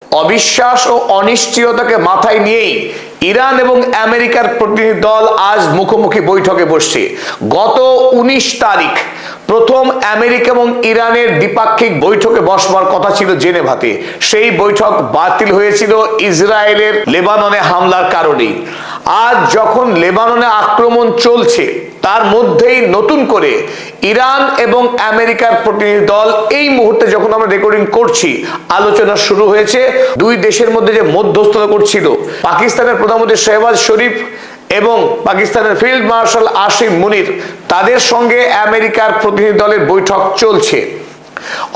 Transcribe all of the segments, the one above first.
অবিশ্বাস ও অনিশ্চয়তাকে মাথায় নিয়েই ইরান এবং আমেরিকার প্রতিনিধি দল আজ মুখোমুখি বৈঠকে বসছে। গত 19 তারিখ প্রথম আমেরিকা এবং ইরানের দ্বিপাক্ষিক বৈঠকে বসবার কথা ছিল জেনেভাতে। সেই বৈঠক বাতিল হয়েছিল ইসরায়েলের লেবাননে হামলার কারণেই। আজ যখন লেবাননে আক্রমণ চলছে তার মধ্যেই নতুন করে ইরান এবং আমেরিকার প্রতিনিধি দল এই মুহূর্তে যখন আমরা রেকর্ডিং করছি আলোচনা শুরু হয়েছে। দুই দেশের মধ্যে যে মধ্যস্থতা করছিল পাকিস্তানের প্রধানমন্ত্রী শেহবাজ শরীফ এবং পাকিস্তানের ফিল্ড মার্শাল আসিম মুনির, তাদের সঙ্গে আমেরিকার প্রতিনিধি দলের বৈঠক চলছে।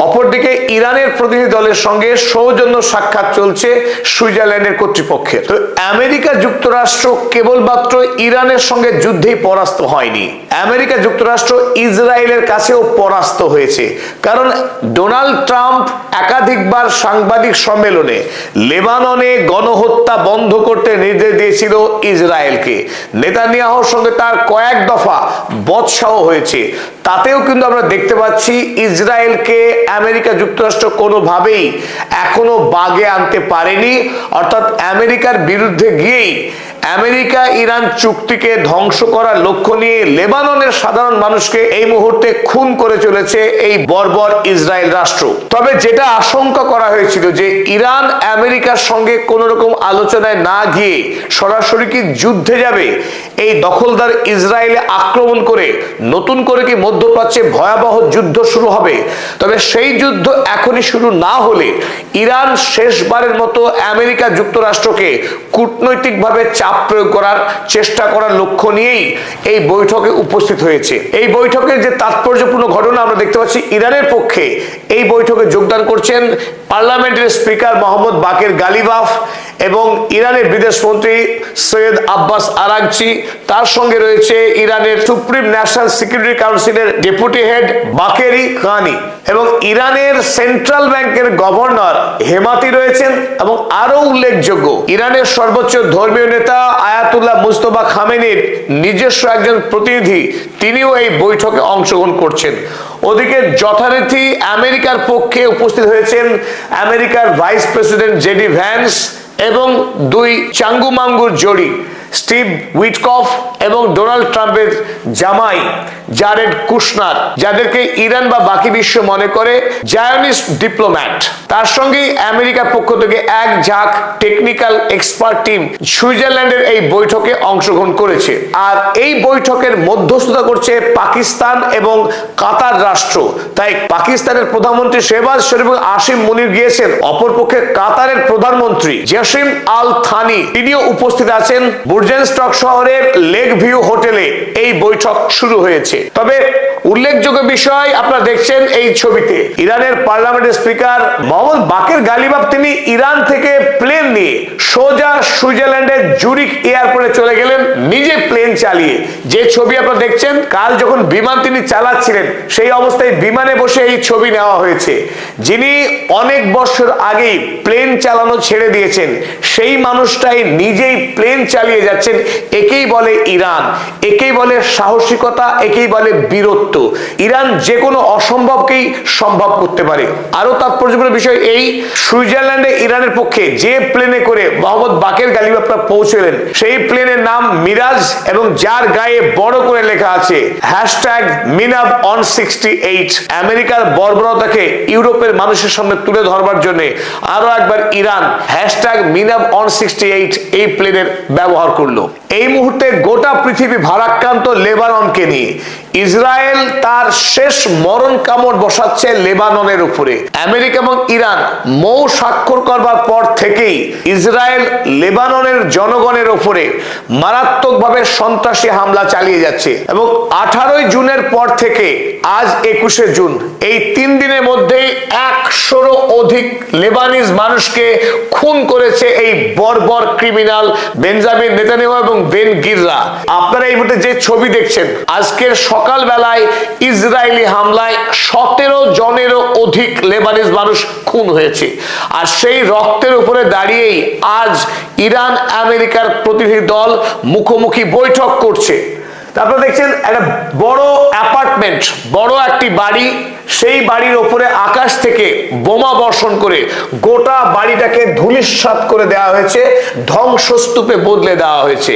অপরদিকে ইরানের প্রতিনিধি দলের সঙ্গে সৌজন্য সাক্ষাৎ চলছে সুইজারল্যান্ডের কর্তৃপক্ষের। তো আমেরিকা যুক্তরাষ্ট্র কেবলমাত্র ইরানের সঙ্গে যুদ্ধেই পরাস্ত হয়নি, আমেরিকা যুক্তরাষ্ট্র ইসরায়েলের কাছেও পরাস্ত হয়েছে। কারণ ডোনাল্ড ট্রাম্প একাধিকবার সাংবাদিক সম্মেলনে লেবাননে গণহত্যা বন্ধ করতে নির্দেশ দিয়েছিল ইসরায়েলকে। নেতানিয়াহুর সঙ্গে তার কয়েক দফা বচসাও হয়েছে। তাতেও কিন্তু আমরা দেখতে পাচ্ছি ইসরায়েলকে আমেরিকা যুক্তরাষ্ট্র কোনোভাবেই এখনো বাগে আনতে পারেনি। অর্থাৎ আমেরিকার বিরুদ্ধে গিয়েই আমেরিকা ইরান চুক্তিকে ধ্বংস করার লক্ষ্য নিয়ে লেবাননের সাধারণ মানুষকে এই মুহূর্তে খুন করে চলেছে এই বর্বর ইসরায়েল রাষ্ট্র। তবে যেটা আশঙ্কা করা হয়েছিল যে ইরান আমেরিকার সঙ্গে কোনো রকম আলোচনায় না গিয়ে সরাসরি কি যুদ্ধে যাবে, এই দখলদার ইসরায়েলে আক্রমণ করে নতুন করে কি মধ্যপ্রাচ্যে ভয়াবহ যুদ্ধ শুরু হবে। তবে সেই যুদ্ধ এখনই শুরু না হলে ইরান শেষবারের মতো আমেরিকা যুক্তরাষ্ট্রকে কূটনৈতিকভাবে চাপ প্রয়োগ করার চেষ্টা করার লক্ষ্য নিয়েই এই বৈঠকে উপস্থিত হয়েছে। এই বৈঠকের যে তাৎপর্যপূর্ণ ঘটনা আমরা দেখতে পাচ্ছি, ইরানের পক্ষে এই বৈঠকে যোগদান করছেন পার্লামেন্টের স্পিকার মোহাম্মদ বাকের গালিবাফ এবং ইরানের বিদেশমন্ত্রী সৈয়দ আব্বাস আরাগচি। তার সঙ্গে রয়েছে ইরানের সুপ্রিম ন্যাশনাল সিকিউরিটি কাউন্সিলের ডেপুটি হেড বাকেরি কানি এবং ইরানের সেন্ট্রাল ব্যাংকের গভর্নর হেমাতি রয়েছেন। এবং আরো উল্লেখযোগ্য, ইরানের সর্বোচ্চ ধর্মীয় নেতা আয়াতুল্লাহ মুস্তফা খামেনির নিজস্ব একজন প্রতিনিধি, তিনিও এই বৈঠকে অংশগ্রহণ করছেন। ওদিকে যথারীতি আমেরিকার পক্ষে উপস্থিত হয়েছেন আমেরিকার ভাইস প্রেসিডেন্ট জেডি ভ্যান্স এবং দুই চাঙ্গুমাঙ্গুর জড়ি স্টিভ উইটকফ এবং ডোনাল্ড ট্রাম্পের জামাই জারেড কুশনার, যাদেরকে ইরান বা বাকি বিশ্ব মনে করে জায়নিস্ট ডিপ্লোম্যাট। তার সঙ্গে আমেরিকার পক্ষ থেকে এক ঝাঁক টেকনিক্যাল এক্সপার্ট টিম সুইজারল্যান্ডের এই বৈঠকে অংশগ্রহণ করেছে। আর এই বৈঠকের মধ্যস্থতা করছে পাকিস্তান এবং কাতার রাষ্ট্র। তাই পাকিস্তানের প্রধানমন্ত্রী শেহবাজ শরীফ এবং আসিম মুনির গিয়েছেন, অপরপক্ষে কাতারের প্রধানমন্ত্রী জসিম আল থানি তিনিও উপস্থিত আছেন। বুর্জেনস্টক শহরের লেক ভিউ হোটেলে এই বৈঠক শুরু হয়েছে। তবে উল্লেখযোগ্য বিষয় আপনারা দেখছেন এই ছবিতে, ইরানের পার্লামেন্টের স্পিকার মোহাম্মদ বাকের গালিবাফ তিনি ইরান থেকে প্লেন নিয়ে সোজা সুইজারল্যান্ডের জুরিক এয়ারপোর্টে চলে গেলেন নিজে প্লেন চালিয়ে। যে ছবি আপনারা দেখছেন, কাল যখন বিমান তিনি চালাচ্ছিলেন সেই অবস্থায় বিমানে বসে এই ছবি নেওয়া হয়েছে। যিনি অনেক বছর আগেই প্লেন চালানো ছেড়ে দিয়েছেন সেই মানুষটাই নিজেই প্লেন চালিয়ে যাচ্ছেন। একেই বলে ইরান, একেই বলে সাহসিকতা, একেই বলে বীরত্ব। ইরান যে কোনো অসম্ভবকেই সম্ভব করতে পারে। আরো তাৎপর্যপূর্ণ বিষয় এই, সুইজারল্যান্ডে ইরানের পক্ষে যে প্লেনে করে মোহাম্মদ বাকের গালিবাফরা পৌঁছলেন সেই প্লেনের নাম মিরাজ এবং যার গায়ে বড় করে লেখা আছে #মিনাব অন 68। আমেরিকার বর্বরতাকে ইউরোপের মানুষের সামনে তুলে ধরবার জন্য আরো একবার ইরান #মিনাব অন 68 এই প্লেনের ব্যবহার করলো। এই মুহূর্তে গোটা পৃথিবী ভারাক্রান্ত লেবাননকে নিয়ে। ইসরায়েল তার শেষ মরণ কামড় বসাচ্ছে লেবাননের উপরে। আমেরিকা এবং ইরান মৌ স্বাক্ষর করবার পর থেকেই ইসরায়েল লেবাননের জনগণের উপরে মারাত্মকভাবে সন্ত্রাসী হামলা চালিয়ে যাচ্ছে এবং 18 জুনের পর থেকে আজ 21 জুন এই 3 দিনের মধ্যে 100-রও অধিক লেবানিজ মানুষকে খুন করেছে এই বর্বর ক্রিমিনাল বেঞ্জামিন নেতানিয়াহু এবং বেন গিররা। আপনারা এই মুহূর্তে যে ছবি দেখছেন, আজকের সকাল বেলায় ইসরায়েলি হামলায় 17 জনেরও অধিক লেবানিজ মানুষ খুন হয়েছে। আর সেই রক্তের উপরে দাঁড়িয়েই আজ ইরান আমেরিকার প্রতিনিধি দল মুখোমুখি বৈঠক করছে। তারপর দেখছেন একটা বড় অ্যাপার্টমেন্ট, বড় একটি বাড়ি সেই বাড়ির ওপরে আকাশ থেকে বোমা বর্ষণ করে গোটা বাড়িটাকে ধূলিসাৎ করে দেওয়া হয়েছে, ধ্বংসস্তূপে বদলে দেওয়া হয়েছে।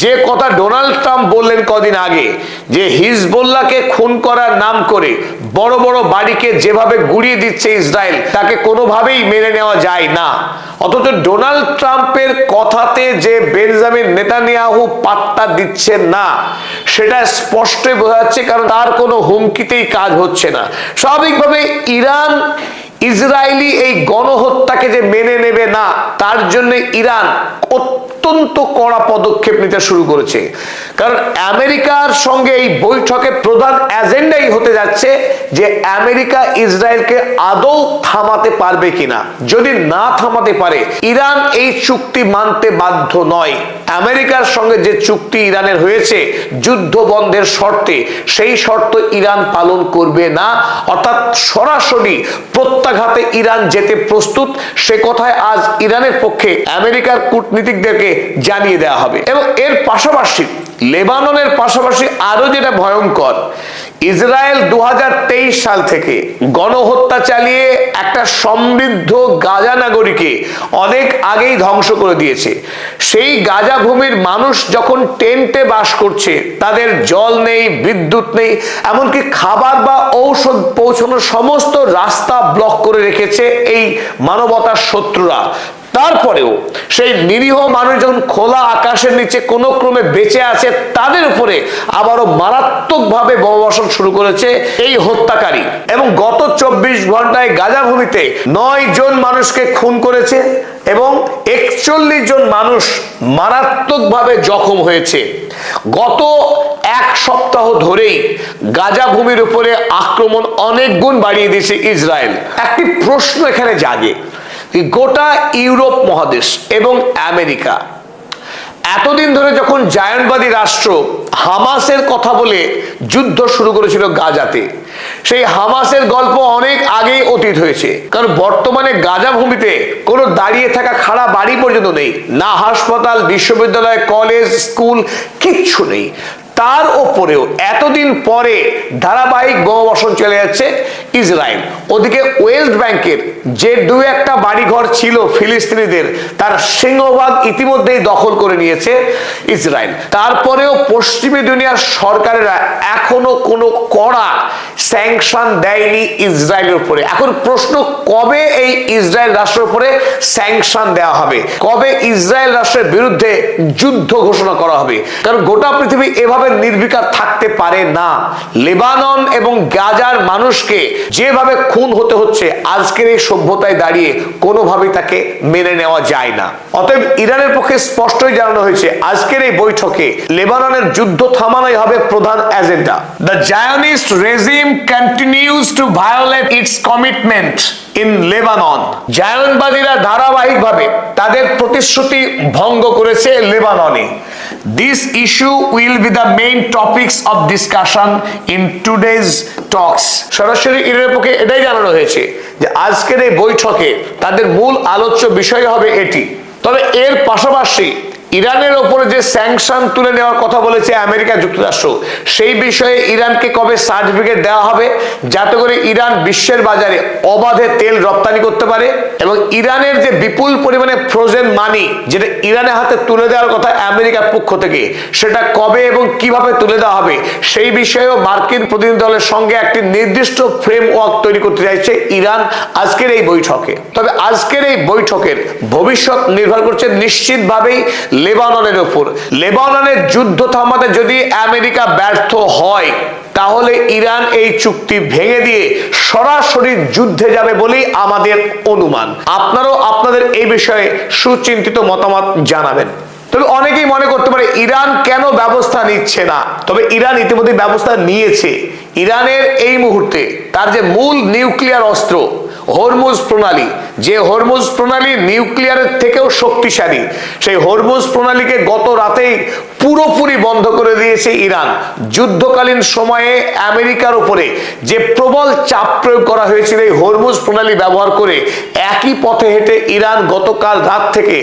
যে কথা ডোনাল্ড ট্রাম্প বললেন কদিন আগে, যে হিজবুল্লাহকে খুন করার নাম করে বড় বড় বাড়িকে যেভাবে গুড়িয়ে দিচ্ছে ইসরায়েল, তাকে কোনোভাবেই মেনে নেওয়া যায় না। অথচ ডোনাল্ড ট্রাম্পের কথাতে যে বেঞ্জামিন নেতানিয়াহু পাত্তা দিচ্ছেন না, সেটা স্পষ্টই বোঝা যাচ্ছে, কারণ তার কোনো হুমকিতেই কাজ হচ্ছে না। স্বাভাবিকভাবে ইরান ইসরায়েলি এই গণহত্যাকে যে মেনে নেবে না, তার জন্য ইরান অত্যন্ত কড়া পদক্ষেপ নিতে শুরু করেছে। কারণ আমেরিকার সঙ্গে এই বৈঠকের প্রধান এজেন্ডাই হতে যাচ্ছে যে আমেরিকা ইসরায়েলকে আদৌ থামাতে পারবে কিনা। যদি না থামাতে পারে, ইরান এই চুক্তি মানতে বাধ্য নয়। আমেরিকার সঙ্গে যে চুক্তি ইরানের হয়েছে যুদ্ধ বন্ধের শর্তে, সেই শর্ত ইরান পালন করবে না, অর্থাৎ সরাসরি প্রত্যাঘাতে ইরান যেতে প্রস্তুত। সে কথায় আজ ইরানের পক্ষে আমেরিকার কূটনীতিকদেরকে জানিয়ে দেওয়া হবে। এবং এর পাশাপাশি লেবাননের পাশাপাশি আরো যেটা ভয়ঙ্কর, ইসরায়েল 2023 সাল থেকে গণহত্যা চালিয়ে একটা সমৃদ্ধ গাজা নগরীকে অনেক আগেই ধ্বংস করে দিয়েছে। সেই গাজা ভূমির মানুষ যখন টেন্টে বাস করছে, তাদের জল নেই, বিদ্যুৎ নেই, এমনকি খাবার বা ঔষধ পৌঁছানোর সমস্ত রাস্তা ব্লক করে রেখেছে এই মানবতার শত্রুরা। তারপরেও সেই নিরীহ মানুষ যখন খোলা আকাশের নিচে কোনো ক্রমে বেঁচে আছে, তাদের উপরে আবারও মারাত্মকভাবে বোমাবর্ষণ শুরু করেছে এই হত্যাকারী। এবং গত 24 ঘন্টায় গাজা ভূমিতে 9 জন মানুষকে খুন করেছে এবং 41 জন মানুষ মারাত্মকভাবে জখম হয়েছে। গত এক সপ্তাহ ধরেই গাজা ভূমির উপরে আক্রমণ অনেক গুণ বাড়িয়ে দিয়েছে ইসরায়েল। একটি প্রশ্ন এখানে জাগে, গোটা ইউরোপ মহাদেশ এবং আমেরিকা এতদিন ধরে যখন জায়নবাদী রাষ্ট্র হামাসের কথা বলে যুদ্ধ শুরু করেছিল গাজাতে, সেই হামাসের গল্প অনেক আগেই অতীত হয়েছে। কারণ বর্তমানে গাজা ভূমিতে কোনো দাঁড়িয়ে থাকা খাড়া বাড়ি পর্যন্ত নেই, না হাসপাতাল, বিশ্ববিদ্যালয়, কলেজ, স্কুল, কিচ্ছু নেই। তার ওপরেও এতদিন পরে ধারাবাহিক বোমাবর্ষণ চলে যাচ্ছে ইসরায়েল। ওদিকে ওয়েস্ট ব্যাংকের যে 2-1টা বাড়িঘর ছিল ফিলিস্তিনিদের, তার সিংহভাগ ইতিমধ্যেই দখল করে নিয়েছে ইসরায়েল। তারপরেও পশ্চিমী দুনিয়ার সরকারেরা এখনো কোনো কড়া স্যাংশন দেয়নি ইসরায়েলের উপরে। এখন প্রশ্ন, কবে এই ইসরায়েল রাষ্ট্রের উপরে স্যাংশন দেওয়া হবে, কবে ইসরায়েল রাষ্ট্রের বিরুদ্ধে যুদ্ধ ঘোষণা করা হবে? কারণ গোটা পৃথিবী এভাবে নির্বিকার থাকতে পারে না। লেবানন এবং গাজার মানুষকে যেভাবে খুন হতে হচ্ছে আজকের এই সভ্যতায় দাঁড়িয়ে, কোনোভাবেই তাকে মেনে নেওয়া যায় না। অতএব ইরানের পক্ষে স্পষ্টই জানানো হয়েছে, আজকের এই বৈঠকে লেবাননের যুদ্ধ থামানোই হবে প্রধান agenda. The Zionist regime continues to violate its commitment in Lebanon. জায়নবাদীরা ধারাবাহিকভাবে তাদের প্রতিশ্রুতি ভঙ্গ করেছে লেবাননে। This issue will be the main topics of discussion in today's talks. সরাসরি ইরানের পক্ষে এটাই জানানো হয়েছে যে আজকের এই বৈঠকে তাদের মূল আলোচ্য বিষয় হবে এটি। তবে এর পাশাপাশি ইরানের ওপরে যে স্যাংশন তুলে নেওয়ার কথা বলেছে আমেরিকা যুক্তরাষ্ট্র, সেই বিষয়ে ইরানকে কবে সার্টিফিকেট দেওয়া হবে যাতে করে ইরান বিশ্বের বাজারে অবাধে তেল রপ্তানি করতে পারে, এবং ইরানের যে বিপুল পরিমাণে ফ্রোজেন মানি যেটা ইরানের হাতে তুলে দেওয়ার কথা আমেরিকার পক্ষ থেকে, সেটা কবে এবং কিভাবে তুলে দেওয়া হবে সেই বিষয়েও মার্কিন প্রতিনিধি দলের সঙ্গে একটি নির্দিষ্ট ফ্রেমওয়ার্ক তৈরি করতে চাইছে ইরান আজকের এই বৈঠকে। তবে আজকের এই বৈঠকের ভবিষ্যৎ নির্ভর করছে নিশ্চিতভাবেই লেবাননের উপর। লেবাননের যুদ্ধ থামাতে যদি আমেরিকা ব্যর্থ হয়, তাহলে ইরান এই চুক্তি ভেঙে দিয়ে সরাসরি যুদ্ধে যাবে বলেই আমাদের অনুমান। আপনারাও আপনাদের এই বিষয়ে সুচিন্তিত মতামত জানাবেন। তবে অনেকেই মনে করতে পারে ইরান কেন ব্যবস্থা নিচ্ছে না। তবে ইরান ইতিমধ্যে ব্যবস্থা নিয়েছে। ইরানের এই মুহূর্তে তার যে মূল নিউক্লিয়ার অস্ত্র হরমুজ প্রণালী, যে হরমুজ প্রণালী নিউক্লিয়ারের থেকেও শক্তিশালী, সেই হরমুজ প্রণালীকে গত রাতেই পুরোপুরি বন্ধ করে দিয়েছে ইরান। যুদ্ধকালীন সময়ে আমেরিকার উপরে যে প্রবল চাপ প্রয়োগ করা হয়েছিল এই হরমুজ প্রণালী ব্যবহার করে, একই পথে হেঁটে ইরান গতকাল রাত থেকে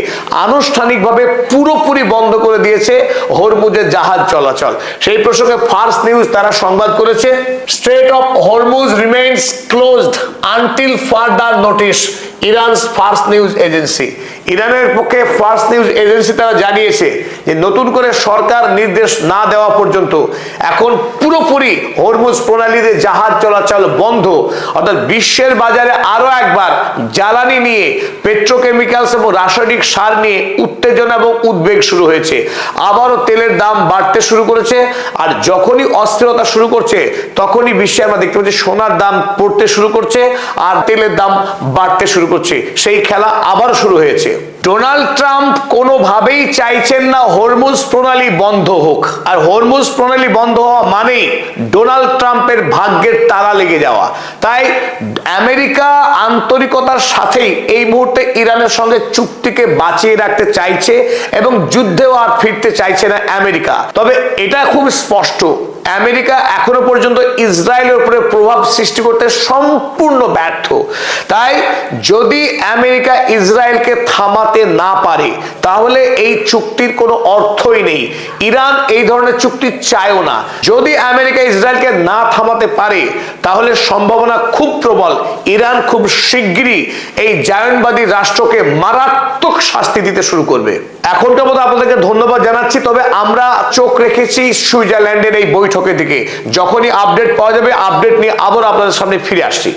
আনুষ্ঠানিকভাবে পুরোপুরি বন্ধ করে দিয়েছে হরমুজের জাহাজ চলাচল। সেই প্রসঙ্গে ফার্স নিউজ তারা সংবাদ করেছে, strait of Hormuz remains closed until further notice, Iran's Fars news agency. ইরানের পক্ষে ফার্স নিউজ এজেন্সি তারা জানিয়েছে যে নতুন করে সরকার নির্দেশ না দেওয়া পর্যন্ত এখন পুরোপুরি হরমুজ প্রণালীতে জাহাজ চলাচল বন্ধ। অর্থাৎ বিশ্বের বাজারে আরো একবার জ্বালানি নিয়ে, পেট্রোকেমিক্যালস এবং রাসায়নিক সার নিয়ে উত্তেজনা এবং উদ্বেগ শুরু হয়েছে। আবারও তেলের দাম বাড়তে শুরু করেছে, আর যখনই অস্থিরতা শুরু করছে তখনই বিশ্বে আমরা দেখতে পাচ্ছি সোনার দাম পড়তে শুরু করছে আর তেলের দাম বাড়তে শুরু করছে। সেই খেলা আবার শুরু হয়েছে। ডোনাল্ড ট্রাম্প কোনোভাবেই চাইছেন না হরমুজ প্রণালী বন্ধ হোক, আর হরমুজ প্রণালী বন্ধ হওয়া মানেই ডোনাল্ড ট্রাম্পের ভাগ্যের তালা লেগে যাওয়া। তাই আমেরিকা আন্তরিকতার সাথেই এই মুহূর্তে ইরানের সঙ্গে চুক্তিকে বাঁচিয়ে রাখতে চাইছে এবং যুদ্ধেও আর ফিরতে চাইছে না আমেরিকা। তবে এটা খুব স্পষ্ট, আমেরিকা এখনো পর্যন্ত ইসরায়েলের উপরে প্রভাব সৃষ্টি করতে সম্পূর্ণ ব্যর্থ। তাই যদি আমেরিকা ইসরায়েলকে থামাতে না পারে তাহলে এই চুক্তির কোনো অর্থই নেই। ইরান এই ধরনের চুক্তি চায়ও না। যদি আমেরিকা ইসরায়েলকে না থামাতে পারে তাহলে সম্ভাবনা খুব প্রবল ইরান খুব শিগগিরই এই জায়নবাদী রাষ্ট্রকে মারাত্মক শাস্তি দিতে শুরু করবে। এখনকার মতো আপনাদেরকে ধন্যবাদ জানাচ্ছি, তবে আমরা চোখ রেখেছি সুইজারল্যান্ডের এই বৈঠকের দিকে। যখনই আপডেট পাওয়া যাবে আপডেট নিয়ে আবার আপনাদের সামনে ফিরে আসছি।